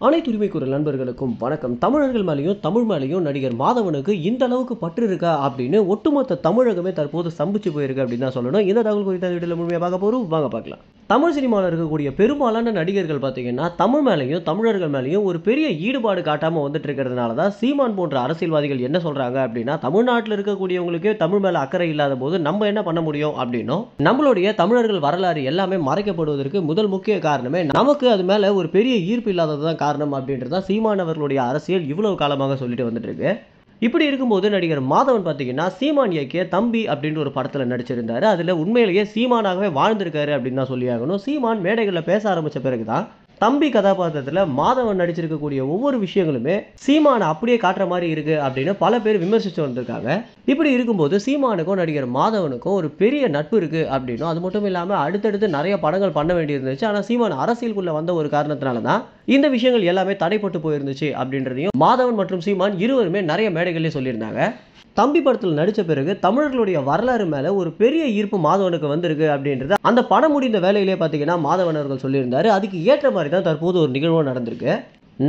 அனைத்து உரிமைக்குரல் நண்பர்களுக்கும் வணக்கம். தமிழர்கள் மேலேயும் தமிழ் மேலேயும் நடிகர் மாதவனுக்கு இந்த அளவுக்கு பற்று இருக்கா அப்படின்னு ஒட்டுமொத்த தமிழகமே தற்போது சம்பிச்சு போயிருக்கு அப்படின்னு தான் சொல்லணும். இந்த தகவல் குறித்த வீடியோவில் முழுமையாக பார்க்க போகிறோம், வாங்க பார்க்கலாம். தமிழ் சினிமாவில் இருக்கக்கூடிய பெரும்பாலான நடிகர்கள் பார்த்தீங்கன்னா தமிழ் மேலேயும் தமிழர்கள் மேலேயும் ஒரு பெரிய ஈடுபாடு காட்டாமல் வந்துட்டு இருக்கிறதுனால தான் சீமான் போன்ற அரசியல்வாதிகள் என்ன சொல்கிறாங்க அப்படின்னா, தமிழ்நாட்டில் இருக்கக்கூடியவங்களுக்கே தமிழ் மேலே அக்கறை இல்லாத போது நம்ம என்ன பண்ண முடியும் அப்படின்னும், நம்மளுடைய தமிழர்கள் வரலாறு எல்லாமே மறைக்கப்படுவதற்கு முதல் முக்கிய காரணமே நமக்கு அது மேலே ஒரு பெரிய ஈர்ப்பு இல்லாதது தான் காரணம் அப்படின்றத சீமான் அவர்களுடைய அரசியல் இவ்வளவு காலமாக சொல்லிட்டு வந்துட்டு இருக்கு. இப்படி இருக்கும்போது நடிகர் மாதவன் பார்த்தீங்கன்னா சீமான் இயக்கிய தம்பி அப்படின்ற ஒரு படத்தில் நடிச்சிருந்தாரு. அதில் உண்மையிலேயே சீமானாகவே வாழ்ந்திருக்காரு அப்படின்னு தான் சொல்லியாகணும். சீமான் மேடைகளில் பேச ஆரம்பித்த பிறகுதான் தம்பி கதாபாத்திரத்தில் மாதவன் நடிச்சிருக்கக்கூடிய ஒவ்வொரு விஷயங்களுமே சீமானை அப்படியே காட்டுற மாதிரி இருக்கு அப்படின்னு பல பேர் விமர்சித்து வந்திருக்காங்க. இப்படி இருக்கும்போது சீமானுக்கும் நடிகர் மாதவனுக்கும் ஒரு பெரிய நட்பு இருக்கு அப்படின்னும், அது மட்டும் இல்லாமல் அடுத்தடுத்து நிறைய படங்கள் பண்ண வேண்டியிருந்துச்சு. ஆனால் சீமான் அரசியலுக்குள்ள வந்த ஒரு காரணத்தினால தான் இந்த விஷயங்கள் எல்லாமே தடைப்பட்டு போயிருந்துச்சு அப்படின்றதையும் மாதவன் மற்றும் சீமான் இருவருமே நிறைய மேடைகளிலே சொல்லியிருந்தாங்க. தம்பி படத்தில் நடித்த பிறகு தமிழர்களுடைய வரலாறு மேலே ஒரு பெரிய ஈர்ப்பு மாதவனுக்கு வந்திருக்கு அப்படின்றது அந்த படம் முடிந்த வேலையிலே பார்த்தீங்கன்னா மாதவன் அவர்கள் சொல்லியிருந்தாரு. அதுக்கு ஏற்ற மாதிரி தான் தற்போது ஒரு நிகழ்வு நடந்திருக்கு.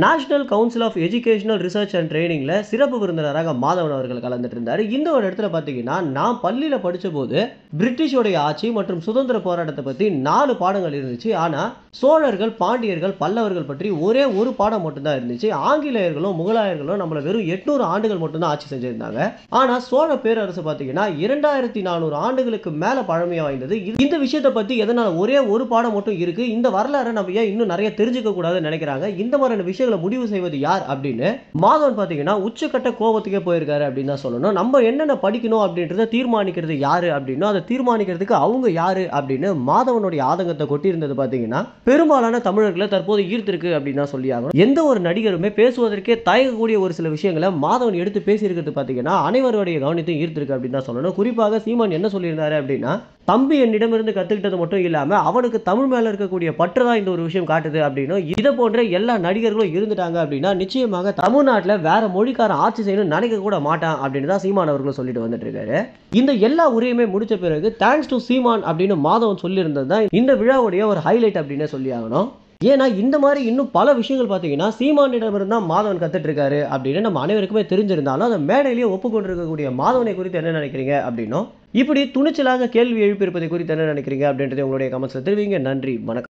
National council of educational research and ட்ரைனிங்கில் சிறப்பு விருந்தினராக மாதவன் அவர்கள் கலந்துட்டு இருந்தார். இந்த ஒரு இடத்துல பார்த்தீங்கன்னா, நான் பள்ளியில் படித்த போது பிரிட்டிஷோடைய ஆட்சி மற்றும் சுதந்திர போராட்டத்தை பற்றி 4 பாடங்கள் இருந்துச்சு. ஆனால் சோழர்கள், பாண்டியர்கள், பல்லவர்கள் பற்றி ஒரே ஒரு பாடம் மட்டும்தான் இருந்துச்சு. ஆங்கிலேயர்களும் முகலாயர்களும் நம்மளை வெறும் 800 ஆண்டுகள் மட்டும்தான் ஆட்சி செஞ்சிருந்தாங்க. ஆனால் சோழ பேரரசு பார்த்தீங்கன்னா 2400 ஆண்டுகளுக்கு மேலே பழமையாக வாய்ந்தது. இந்த விஷயத்தை பற்றி எதனால் ஒரே ஒரு பாடம் மட்டும் இருக்கு, இந்த வரலாறை நம்ம ஏன் இன்னும் நிறைய தெரிஞ்சுக்க கூடாதுன்னு நினைக்கிறாங்க, இந்த மாதிரியான விஷயங்களை முடிவு செய்வது யார் அப்படின்னு மாதவன் பார்த்தீங்கன்னா உச்சக்கட்ட கோபத்துக்கே போயிருக்காரு அப்படின்னு தான் சொல்லணும். நம்ம என்னென்ன படிக்கணும் அப்படின்றத தீர்மானிக்கிறது யாரு அப்படின்னா, அதை தீர்மானிக்கிறதுக்கு அவங்க யாரு அப்படின்னு மாதவனுடைய ஆதங்கத்தை கொட்டியிருந்தது பார்த்தீங்கன்னா பெரும்பாலான தமிழர்களை தற்போது ஈர்த்திருக்கு அப்படின்னு தான் சொல்லி ஆகணும். எந்த ஒரு நடிகருமே பேசுவதற்கே தயங்கக்கூடிய ஒரு சில விஷயங்களை மாதவன் எடுத்து பேசியிருக்கிறது பார்த்தீங்கன்னா அனைவருடைய கவனத்தையும் ஈர்த்திருக்கு அப்படின்னு தான் சொல்லணும். குறிப்பாக சீமான் என்ன சொல்லியிருந்தாரு அப்படின்னா, தம்பி என்னிடமிருந்து கத்துக்கிட்டது மட்டும் இல்லாம அவனுக்கு தமிழ் மேல இருக்கக்கூடிய பற்றுதான் இந்த ஒரு விஷயம் காட்டுது அப்படின்னும், இதை போன்ற எல்லா நடிகர்களும் இருந்துட்டாங்க அப்படின்னா நிச்சயமாக தமிழ்நாட்டில் வேற மொழிக்காரன் ஆட்சி செய்யணும்னு நினைக்க கூட மாட்டான் அப்படின்னு தான் சீமான் அவர்களும் சொல்லிட்டு வந்துட்டு இருக்காரு. இந்த எல்லா உரையுமே முடிச்ச பிறகு தேங்க்ஸ் டு சீமான் அப்படின்னு மாதவன் சொல்லியிருந்தது தான் இந்த விழாவுடைய ஒரு ஹைலைட் அப்படின்னு சொல்லி ஆகணும். ஏன்னா இந்த மாதிரி இன்னும் பல விஷயங்கள் பார்த்தீங்கன்னா சீமானிடமிருந்து தான் மாதவன் கத்துட்டு இருக்காரு அப்படின்னு நம்ம அனைவருக்குமே தெரிஞ்சிருந்தாலும், அந்த மேடையிலேயே ஒப்புக்கொண்டிருக்கக்கூடிய மாதவனை குறித்து என்ன நினைக்கிறீங்க அப்படின்னும், இப்படி துணிச்சலாக கேள்வி எழுப்பியிருப்பதை குறித்து என்ன நினைக்கிறீங்க அப்படின்றத உங்களுடைய கமெண்ட்ஸ்ல தெரிவிங்க. நன்றி, வணக்கம்.